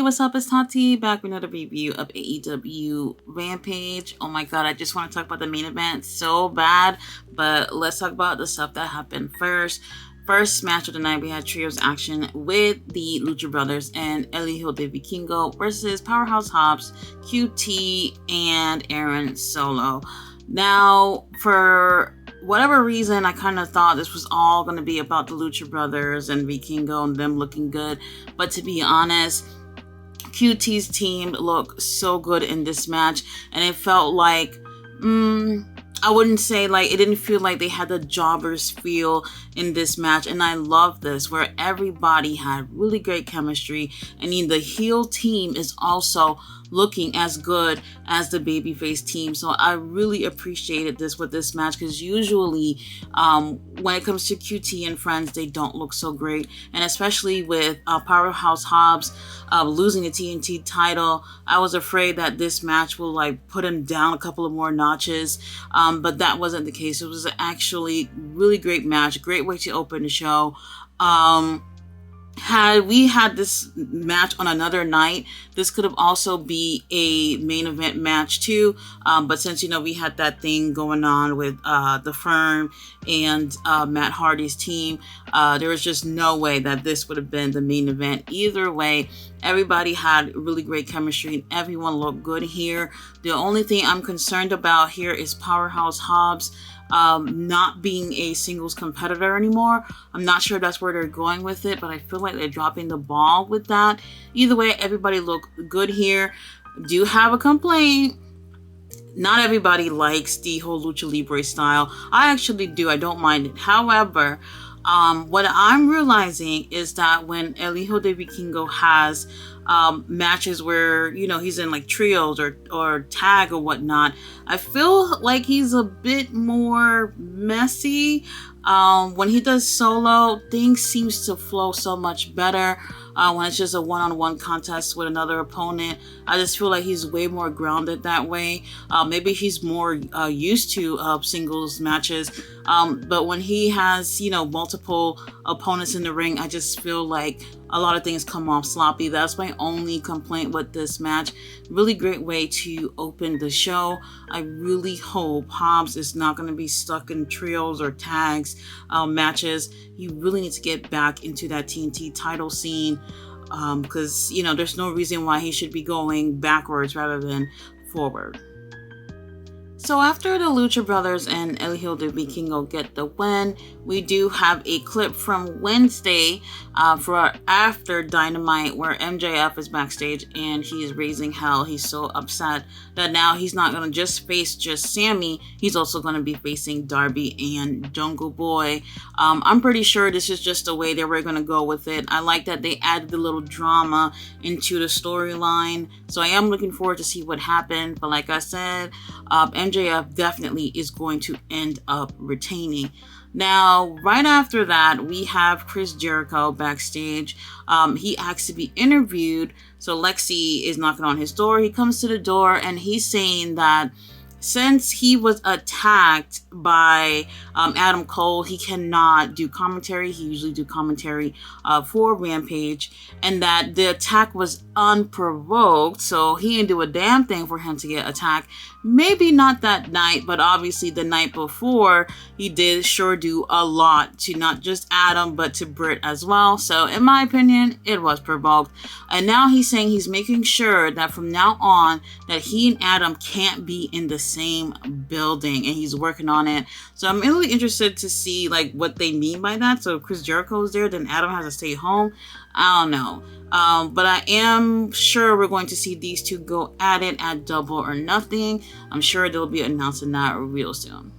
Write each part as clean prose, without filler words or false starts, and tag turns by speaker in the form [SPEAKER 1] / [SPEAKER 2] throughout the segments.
[SPEAKER 1] Hey, what's up? It's Tati back with another review of AEW Rampage. Oh my god, I just want to talk about the main event so bad, but let's talk about the stuff that happened first. First match of the night, we had trios action with the Lucha Brothers and El Hijo de Vikingo versus Powerhouse Hobbs, QT, and Aaron Solo. Now, for whatever reason, I kind of thought this was all going to be about the Lucha Brothers and Vikingo and them looking good. But to be honest, QT's team looked so good in this match. And it felt like, I wouldn't say like, it didn't feel like they had the jobbers feel in this match. And I love this, where everybody had really great chemistry. I mean, the heel team is also looking as good as the babyface team. So I really appreciated this with this match, because usually when it comes to QT and friends, they don't look so great. And especially with Powerhouse Hobbs losing the TNT title, I was afraid that this match will like put him down a couple of more notches. But that wasn't the case. It was actually really great match, great way to open the show. Had we had this match on another night, this could have also be a main event match too. But since, we had that thing going on with the Firm and Matt Hardy's team, there was just no way that this would have been the main event. Either way, everybody had really great chemistry and everyone looked good here. The only thing I'm concerned about here is Powerhouse Hobbs not being a singles competitor anymore. I'm not sure that's where they're going with it, but I feel like they're dropping the ball with that. Either way, everybody looked good here. Do have a complaint. Not everybody likes the whole Lucha Libre style. I actually do. I don't mind it. However, what I'm realizing is that when El Hijo de Vikingo has matches where, he's in like trios or tag or whatnot, I feel like he's a bit more messy. When he does solo, things seems to flow so much better. When it's just a one-on-one contest with another opponent, I just feel like he's way more grounded that way. Maybe he's more used to singles matches. But when he has, multiple opponents in the ring, I just feel like a lot of things come off sloppy. That's my only complaint with this match. Really great way to open the show. I really hope Hobbs is not going to be stuck in trios or tags matches. He really needs to get back into that TNT title scene, because, there's no reason why he should be going backwards rather than forward. So after the Lucha Brothers and El Hijo de Vikingo get the win, we do have a clip from Wednesday for after Dynamite, where MJF is backstage and he's raising hell. He's so upset that now he's not going to just face just Sammy. He's also going to be facing Darby and Jungle Boy. I'm pretty sure this is just the way they were going to go with it. I like that they added a little drama into the storyline. So I am looking forward to see what happened. But like I said, MJF definitely is going to end up retaining. Now, right after that, we have Chris Jericho backstage. He asks to be interviewed. So Lexi is knocking on his door. He comes to the door and he's saying that since he was attacked by Adam Cole, he cannot do commentary. He usually do commentary for Rampage, and that the attack was unprovoked, so he didn't do a damn thing for him to get attacked. Maybe not that night, but obviously the night before, he did sure do a lot to not just Adam, but to Britt as well. So in my opinion, it was provoked. And now he's saying he's making sure that from now on, that he and Adam can't be in the same building, and he's working on it. So I'm really interested to see like what they mean by that. So if Chris Jericho is there, then Adam has to stay home. I don't know. But I am sure we're going to see these two go at it at Double or Nothing. I'm sure they'll be announcing that real soon.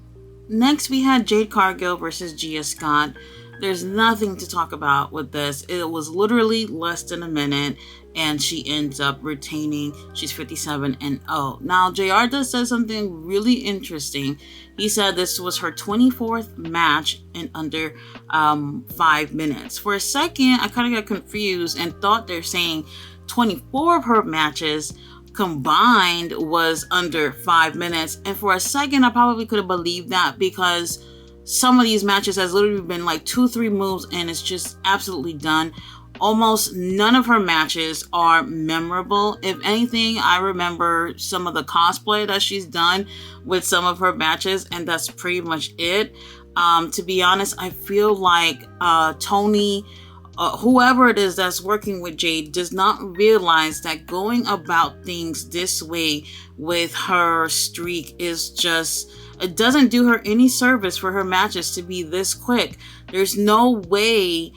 [SPEAKER 1] Next, we had Jade Cargill versus Gia Scott. There's nothing to talk about with this. It was literally less than a minute, and she ends up retaining. She's 57-0. Now, JR does say something really interesting. He said this was her 24th match in under 5 minutes. For a second, I kind of got confused and thought they're saying 24 of her matches combined was under 5 minutes. And for a second, I probably could have believed that, because some of these matches has literally been like 2-3 moves and it's just absolutely done. Almost none of her matches are memorable. If anything, I remember some of the cosplay that she's done with some of her matches, and that's pretty much it. To be honest, I feel like Tony, whoever it is that's working with Jade, does not realize that going about things this way with her streak is just, it doesn't do her any service for her matches to be this quick. There's no way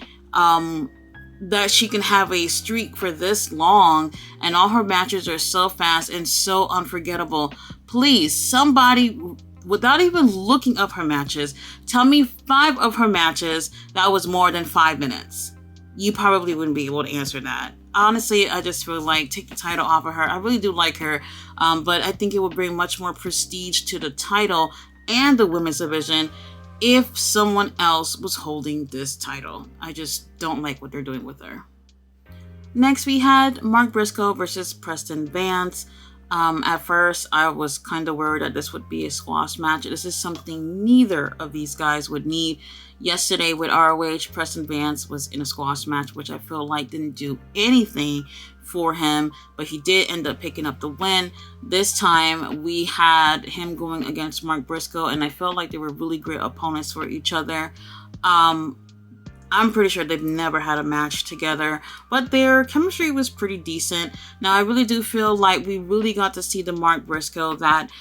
[SPEAKER 1] that she can have a streak for this long, and all her matches are so fast and so unforgettable. Please, somebody, without even looking up her matches, tell me 5 of her matches that was more than 5 minutes. You probably wouldn't be able to answer that. Honestly, I just feel like, take the title off of her. I really do like her, but I think it would bring much more prestige to the title and the women's division if someone else was holding this title. I just don't like what they're doing with her. Next, we had Mark Briscoe versus Preston Vance. At first, I was kind of worried that this would be a squash match. This is something neither of these guys would need. Yesterday with ROH, Preston Vance was in a squash match, which I feel like didn't do anything for him, but he did end up picking up the win. This time, we had him going against Mark Briscoe, and I felt like they were really great opponents for each other. I'm pretty sure they've never had a match together, but their chemistry was pretty decent. Now, I really do feel like we really got to see the Mark Briscoe that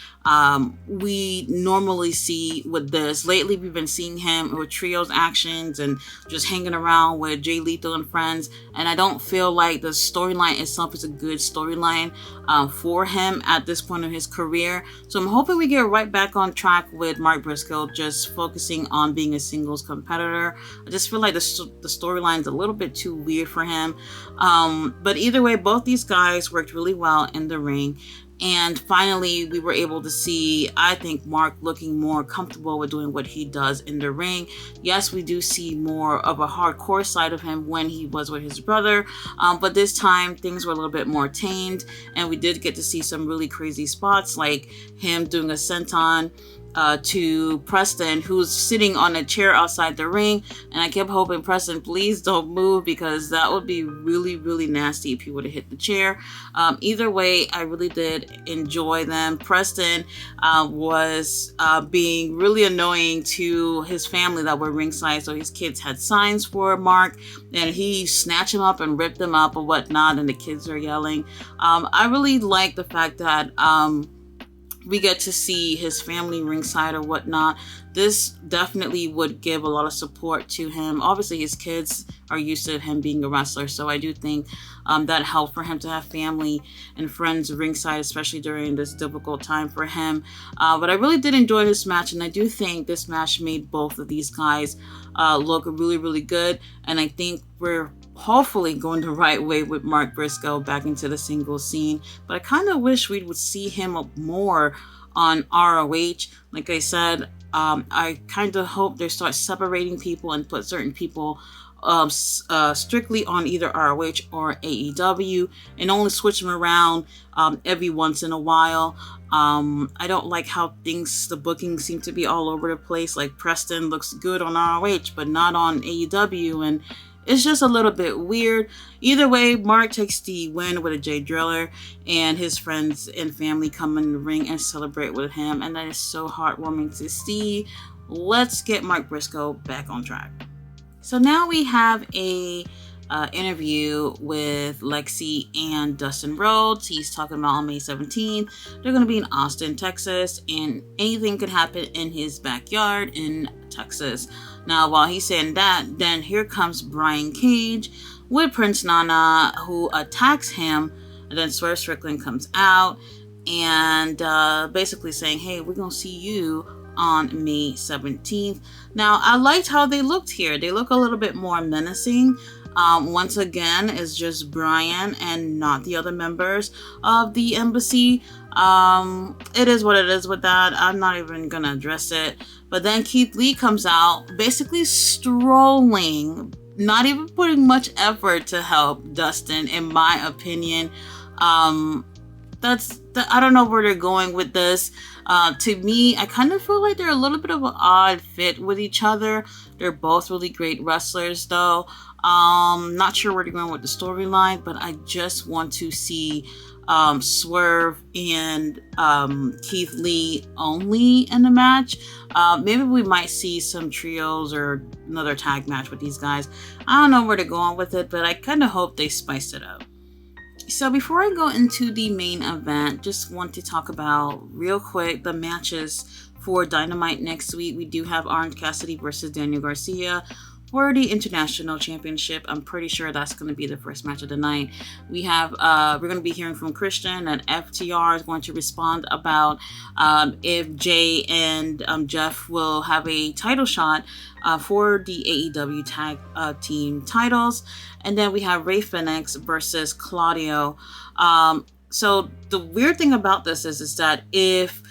[SPEAKER 1] we normally see with this. Lately, we've been seeing him with trios actions and just hanging around with Jay Lethal and friends, and I don't feel like the storyline itself is a good storyline for him at this point of his career. So I'm hoping we get right back on track with Mark Briscoe, just focusing on being a singles competitor. I just feel like the storyline's a little bit too weird for him. But either way, both these guys worked really well in the ring. And finally, we were able to see, I think, Mark looking more comfortable with doing what he does in the ring. Yes, we do see more of a hardcore side of him when he was with his brother, but this time things were a little bit more tamed, and we did get to see some really crazy spots, like him doing a senton to Preston, who's sitting on a chair outside the ring, and I kept hoping, Preston, please don't move, because that would be really, really nasty if he would have hit the chair. Either way, I really did enjoy them. Preston was being really annoying to his family that were ringside, so his kids had signs for Mark, and he snatched them up and ripped them up or whatnot, and the kids are yelling. I really like the fact that we get to see his family ringside or whatnot. This definitely would give a lot of support to him. Obviously, his kids are used to him being a wrestler, so I do think that helped for him to have family and friends ringside, especially during this difficult time for him. But I really did enjoy this match, and I do think this match made both of these guys look really, really good, and I think we're hopefully going the right way with Mark Briscoe back into the singles scene. But I kind of wish we would see him more on ROH. Like I said, I kind of hope they start separating people and put certain people strictly on either ROH or AEW, and only switch them around every once in a while. I don't like how the booking seem to be all over the place. Like Preston looks good on ROH, but not on AEW, and it's just a little bit weird. Either way, Mark takes the win with a Jay Driller, and his friends and family come in the ring and celebrate with him, and that is so heartwarming to see. Let's get Mark Briscoe back on track. So now we have a interview with Lexi and Dustin Rhodes. He's talking about on May 17th, they're going to be in Austin, Texas, and anything could happen in his backyard in Texas. Now, while he's saying that, then here comes Brian Cage with Prince Nana, who attacks him, and then Swerve Strickland comes out and basically saying, hey, we're going to see you on May 17th. Now, I liked how they looked here. They look a little bit more menacing. Once again, it's just Brian and not the other members of the embassy. It is what it is with that. I'm not even gonna address it. But then Keith Lee comes out, basically strolling, not even putting much effort to help Dustin, in my opinion. I don't know where they're going with this. To me, I kind of feel like they're a little bit of an odd fit with each other. They're both really great wrestlers, though. Not sure where they're going with the storyline, but I just want to see Swerve and Keith Lee only in the match. Maybe we might see some trios or another tag match with these guys. I don't know where they're going with it, but I kind of hope they spice it up. So before I go into the main event, just want to talk about real quick the matches for Dynamite next week. We do have Orange Cassidy versus Daniel Garcia for the International Championship. I'm pretty sure that's going to be the first match of the night. We have, we're going to be hearing from Christian, and FTR is going to respond about if Jay and Jeff will have a title shot for the AEW tag team titles. And then we have Rey Fenix versus Claudio. So the weird thing about this is that if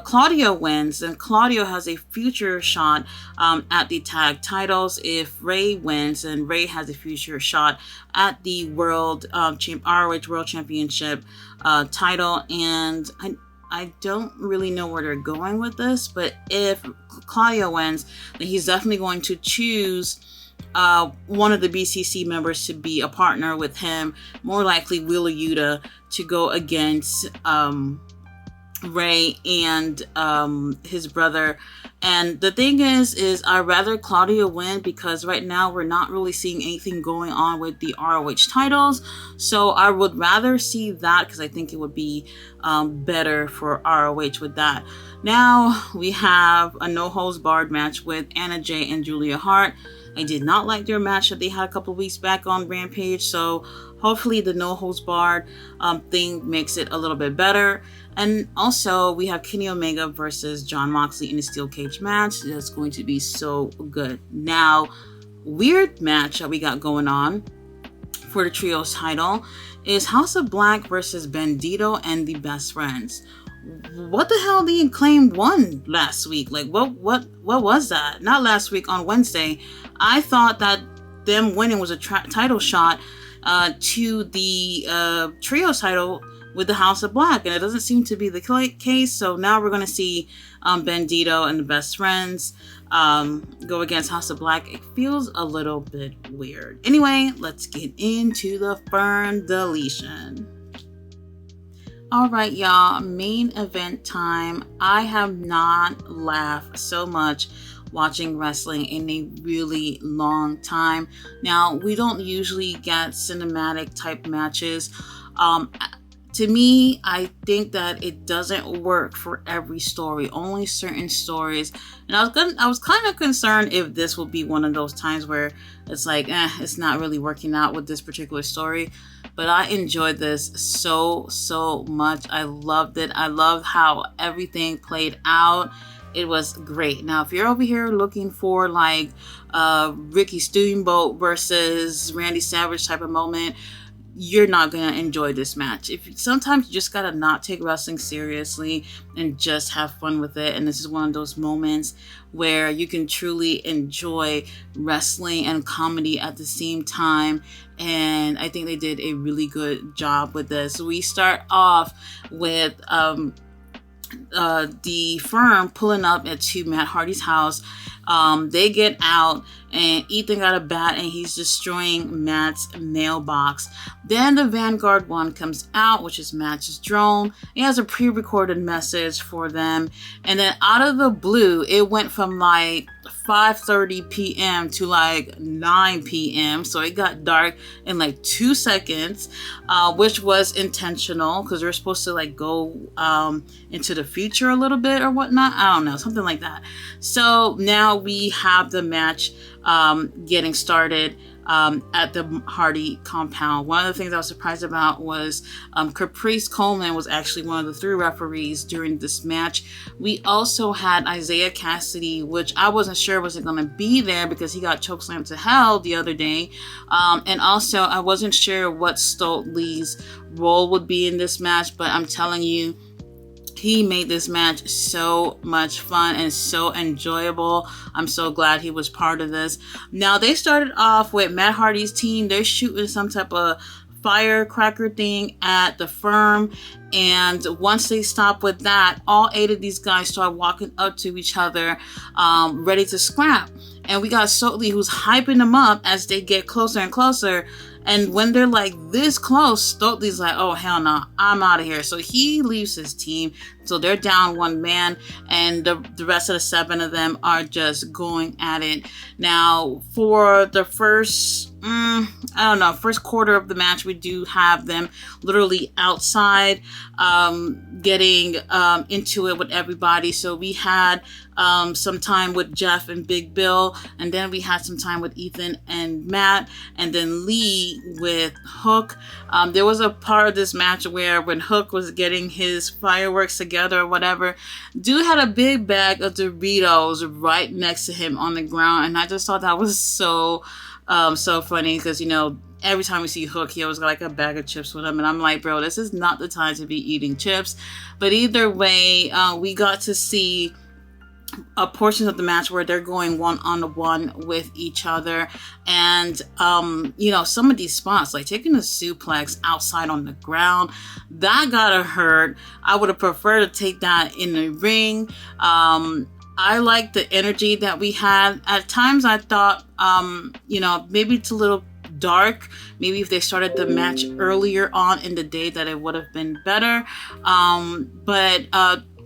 [SPEAKER 1] Claudio wins, then Claudio has a future shot at the tag titles. If Rey wins, then Rey has a future shot at the ROH World Championship title. And I don't really know where they're going with this, but if Claudio wins, then he's definitely going to choose one of the BCC members to be a partner with him, more likely Wheeler Yuta, to go against Rey and his brother. And the thing is I'd rather Claudio win, because right now we're not really seeing anything going on with the ROH titles. So I would rather see that, because I think it would be better for ROH with that. Now we have a no holds barred match with Anna Jay and Julia Hart. I did not like their match that they had a couple of weeks back on Rampage, so hopefully the no holds barred thing makes it a little bit better. And also we have Kenny Omega versus Jon Moxley in a steel cage match. That's going to be so good. Now, weird match that we got going on for the trios title is House of Black versus Bandito and the Best Friends. What the hell, the Acclaimed won last week? Like, what was that? Not last week, on Wednesday. I thought that them winning was a title shot to the trio title with the House of Black, and it doesn't seem to be the case. So now we're going to see Bandito and the Best Friends go against House of Black. It feels a little bit weird. Anyway, let's get into the firm deletion. Alright, y'all, main event time. I have not laughed so much watching wrestling in a really long time. Now, we don't usually get cinematic type matches. To me, I think that it doesn't work for every story, only certain stories. And I was kind of concerned if this will be one of those times where it's like, it's not really working out with this particular story. But I enjoyed this so much. I loved it. I loved how everything played out. It was great. Now, if you're over here looking for like Ricky Steamboat versus Randy Savage type of moment, you're not going to enjoy this match. Sometimes you just got to not take wrestling seriously and just have fun with it. And this is one of those moments where you can truly enjoy wrestling and comedy at the same time. And I think they did a really good job with this. We start off with the firm pulling up to Matt Hardy's house. They get out, and Ethan got a bat and he's destroying Matt's mailbox. Then the Vanguard one comes out, which is Matt's drone. He has a pre-recorded message for them, and then out of the blue, it went from like 5:30 p.m. to like 9 p.m. So it got dark in like 2 seconds, which was intentional because they're supposed to like go into the future a little bit or whatnot. I don't know, something like that. So now we have the match getting started at the Hardy compound. One of the things I was surprised about was Caprice Coleman was actually one of the 3 referees during this match. We also had Isaiah Cassidy, which I wasn't sure was going to be there because he got chokeslammed to hell the other day. And also I wasn't sure what Stolt Lee's role would be in this match, but I'm telling you, he made this match so much fun and so enjoyable. I'm so glad he was part of this. Now, they started off with Matt Hardy's team. They're shooting some type of firecracker thing at the firm. And once they stopped with that, all 8 of these guys start walking up to each other, ready to scrap. And we got Stokely, who's hyping them up as they get closer and closer. And when they're like this close, Stokely's like, oh, hell no, I'm out of here. So he leaves his team. So they're down 1 man, and the rest of the 7 of them are just going at it. Now, for the first quarter of the match, we do have them literally outside, getting into it with everybody. So we had some time with Jeff and Big Bill, and then we had some time with Ethan and Matt, and then Lee with Hook. There was a part of this match where when Hook was getting his fireworks together or whatever, dude had a big bag of Doritos right next to him on the ground, and I just thought that was so funny, because every time we see Hook, he always got like a bag of chips with him, and I'm like, bro, this is not the time to be eating chips. But either way, we got to see a portion of the match where they're going one-on-one with each other, and some of these spots, like taking a suplex outside on the ground, that gotta hurt. I would have preferred to take that in the ring. I like the energy that we had. At times I thought, maybe it's a little dark. Maybe if they started the match earlier on in the day, that it would have been better. But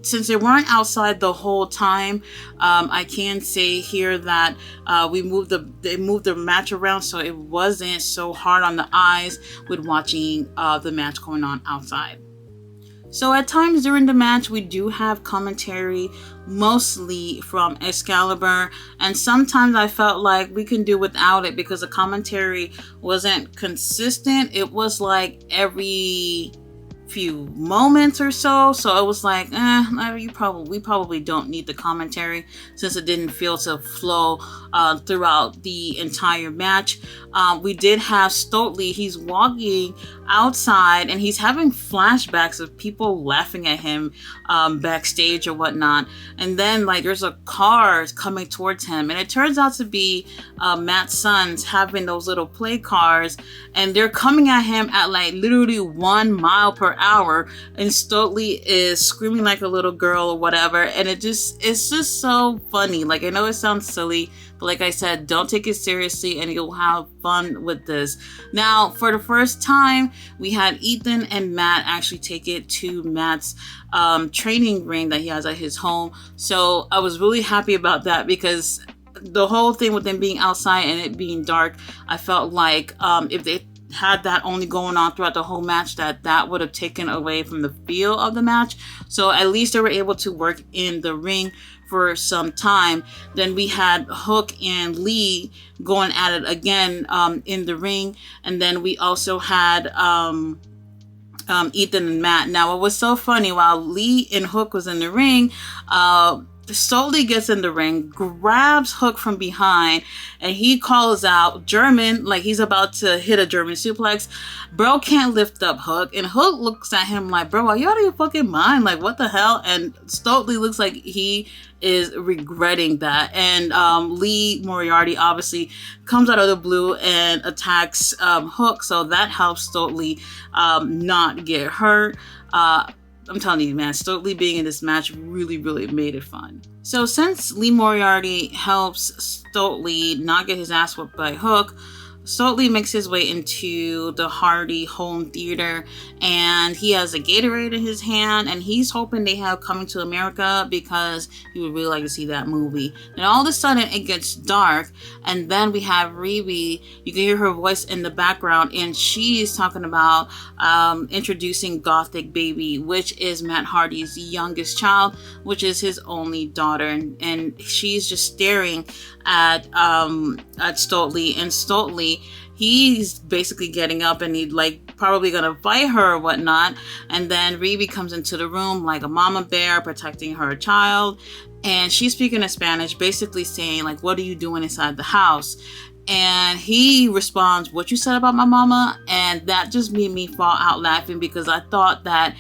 [SPEAKER 1] since they weren't outside the whole time, I can say here that they moved the match around, so it wasn't so hard on the eyes with watching the match going on outside. So at times during the match, we do have commentary, mostly from Excalibur, and sometimes I felt like we can do without it because the commentary wasn't consistent. It was like every few moments or so it was like, we probably don't need the commentary, since it didn't feel to flow throughout the entire match. We did have Stokely. He's walking outside and he's having flashbacks of people laughing at him backstage or whatnot, and then like there's a car coming towards him, and it turns out to be Matt's sons having those little play cars, and they're coming at him at like literally 1 mile per hour, and Stokely is screaming like a little girl or whatever, and it's just so funny. Like, I know it sounds silly, but like I said, don't take it seriously and you'll have fun with this. Now, for the first time, we had Ethan and Matt actually take it to Matt's training ring that he has at his home. So I was really happy about that, because the whole thing with them being outside and it being dark, I felt like if they had that only going on throughout the whole match, that would have taken away from the feel of the match. So at least they were able to work in the ring for some time. Then we had Hook and Lee going at it again in the ring, and then we also had Ethan and Matt. Now, it was so funny, while Lee and Hook was in the ring, Stokely gets in the ring, grabs Hook from behind, and he calls out German, like he's about to hit a German suplex. Bro can't lift up Hook, and Hook looks at him like, bro, are you out of your fucking mind? Like, what the hell? And Stokely looks like he is regretting that. And Lee Moriarty obviously comes out of the blue and attacks Hook, so that helps Stokely not get hurt. I'm telling you, man, Stokely being in this match really, really made it fun. So since Lee Moriarty helps Stokely not get his ass whooped by Hook, Stokely makes his way into the Hardy home theater, and he has a Gatorade in his hand, and he's hoping they have Coming to America because he would really like to see that movie. And all of a sudden it gets dark, and then we have Rebe. You can hear her voice in the background, and she's talking about introducing Gothic Baby, which is Matt Hardy's youngest child, which is his only daughter, and she's just staring at Stokely, and Stokely, he's basically getting up and he's like probably gonna fight her or whatnot, and then Rebe comes into the room like a mama bear protecting her child, and she's speaking in Spanish, basically saying like, what are you doing inside the house? And he responds, what you said about my mama? And that just made me fall out laughing, because I thought that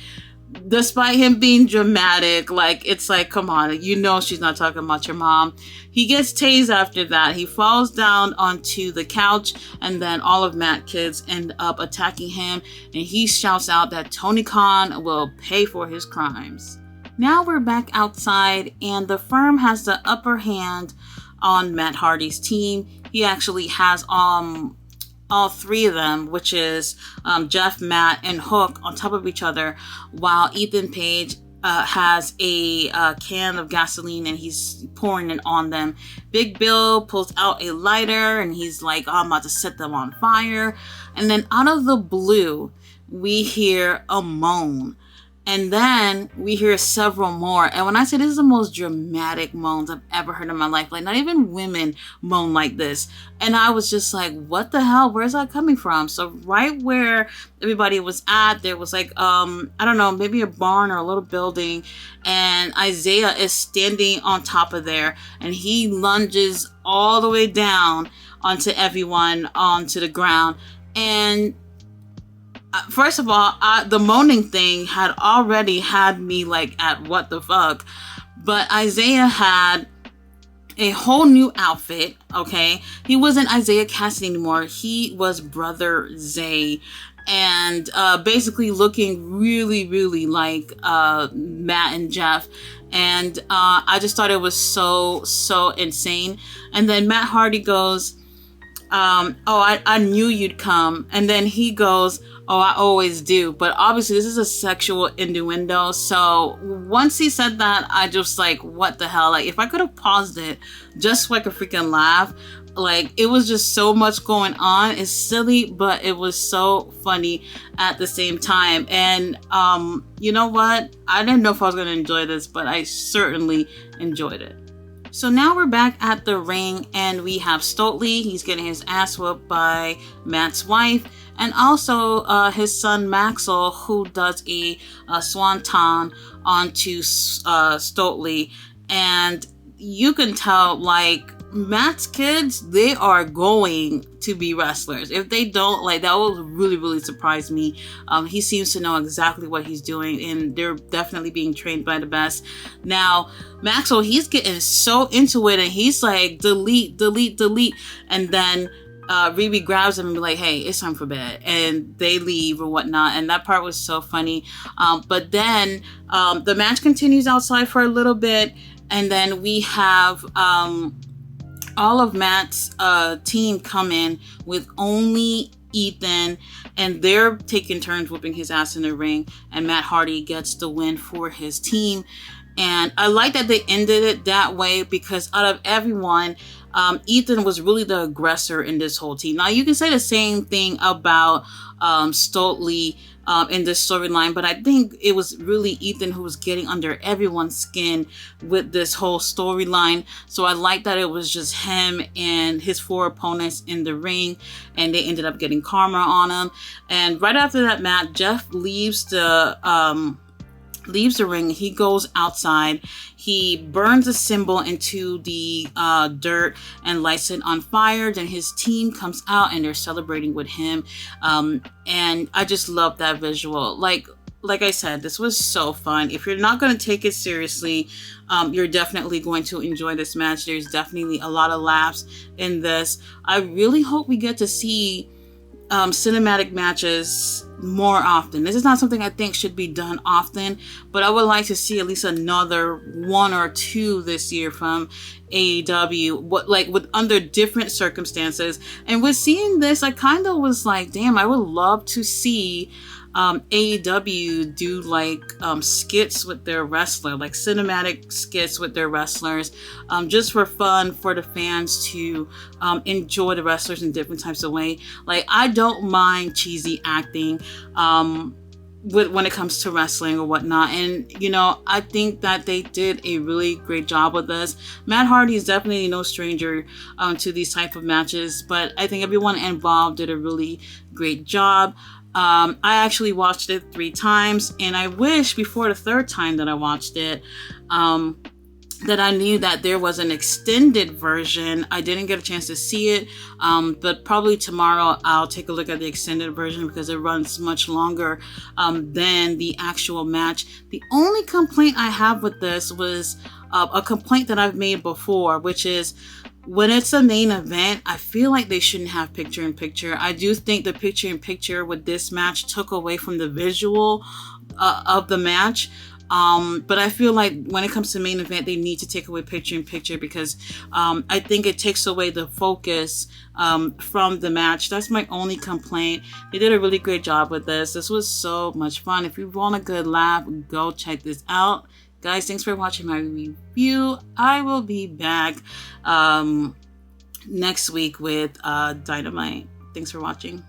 [SPEAKER 1] despite him being dramatic, like, it's like, come on, you know she's not talking about your mom. He gets tased after that. He falls down onto the couch, and then all of Matt kids end up attacking him, and he shouts out that Tony Khan will pay for his crimes. Now we're back outside, and the Firm has the upper hand on Matt Hardy's team. He actually has all three of them, which is Jeff, Matt, and Hook on top of each other, while Ethan Page has a can of gasoline and he's pouring it on them. Big Bill pulls out a lighter and he's like, oh, I'm about to set them on fire. And then out of the blue, we hear a moan. And then we hear several more. And when I say this is the most dramatic moans I've ever heard in my life, like not even women moan like this. And I was just like, what the hell? Where's that coming from? So right where everybody was at, there was like, I don't know, maybe a barn or a little building. And Isaiah is standing on top of there. And he lunges all the way down onto everyone, onto the ground. And first of all, the moaning thing had already had me like at what the fuck. But Isaiah had a whole new outfit, okay? He wasn't Isaiah Cassidy anymore. He was Brother Zay. And basically looking really, really like Matt and Jeff. And I just thought it was so insane. And then Matt Hardy goes, I knew you'd come. And then he goes, oh, I always do. But obviously this is a sexual innuendo. So once he said that, I just like, what the hell? Like, if I could have paused it just so I could freaking laugh. Like, it was just so much going on. It's silly, but it was so funny at the same time. And you know what? I didn't know if I was going to enjoy this, but I certainly enjoyed it. So now we're back at the ring, and we have Stoltz. He's getting his ass whooped by Matt's wife, and also his son Maxwell, who does a swanton onto Stoltz. And you can tell, like, Matt's kids, they are going to be wrestlers. If they don't, like, that will really, really surprise me. He seems to know exactly what he's doing, and they're definitely being trained by the best. Now, Maxwell, he's getting so into it, and he's like, delete. And then Riri grabs him and be like, hey, it's time for bed. And they leave or whatnot. And that part was so funny. But then the match continues outside for a little bit. And then we have all of Matt's team come in with only Ethan, and they're taking turns whipping his ass in the ring, and Matt Hardy gets the win for his team. And I like that they ended it that way, because out of everyone, Ethan was really the aggressor in this whole team. Now, you can say the same thing about Stoltz in this storyline, but I think it was really Ethan who was getting under everyone's skin with this whole storyline. So I like that it was just him and his four opponents in the ring, and they ended up getting karma on him. And right after that match, Jeff leaves the ring. He goes outside. He burns a symbol into the dirt and lights it on fire. Then his team comes out and they're celebrating with him. And I just love that visual. Like I said, this was so fun. If you're not going to take it seriously, you're definitely going to enjoy this match. There's definitely a lot of laughs in this. I really hope we get to see cinematic matches more often. This is not something I think should be done often, but I would like to see at least another one or two this year from AEW, with under different circumstances. And with seeing this, I kind of was like, damn, I would love to see AEW do like skits with their wrestler, like cinematic skits with their wrestlers, just for fun, for the fans to enjoy the wrestlers in different types of way. Like, I don't mind cheesy acting when it comes to wrestling or whatnot. And, you know, I think that they did a really great job with this. Matt Hardy is definitely no stranger to these type of matches, but I think everyone involved did a really great job. I actually watched it 3 times, and I wish before the 3rd time that I watched it, that I knew that there was an extended version. I didn't get a chance to see it, but probably tomorrow I'll take a look at the extended version because it runs much longer than the actual match. The only complaint I have with this was a complaint that I've made before, which is when it's a main event, I feel like they shouldn't have picture-in-picture. I do think the picture-in-picture with this match took away from the visual of the match. But I feel like when it comes to main event, they need to take away picture-in-picture because I think it takes away the focus from the match. That's my only complaint. They did a really great job with this. This was so much fun. If you want a good laugh, go check this out. Guys, thanks for watching my review. I will be back next week with Dynamite. Thanks for watching.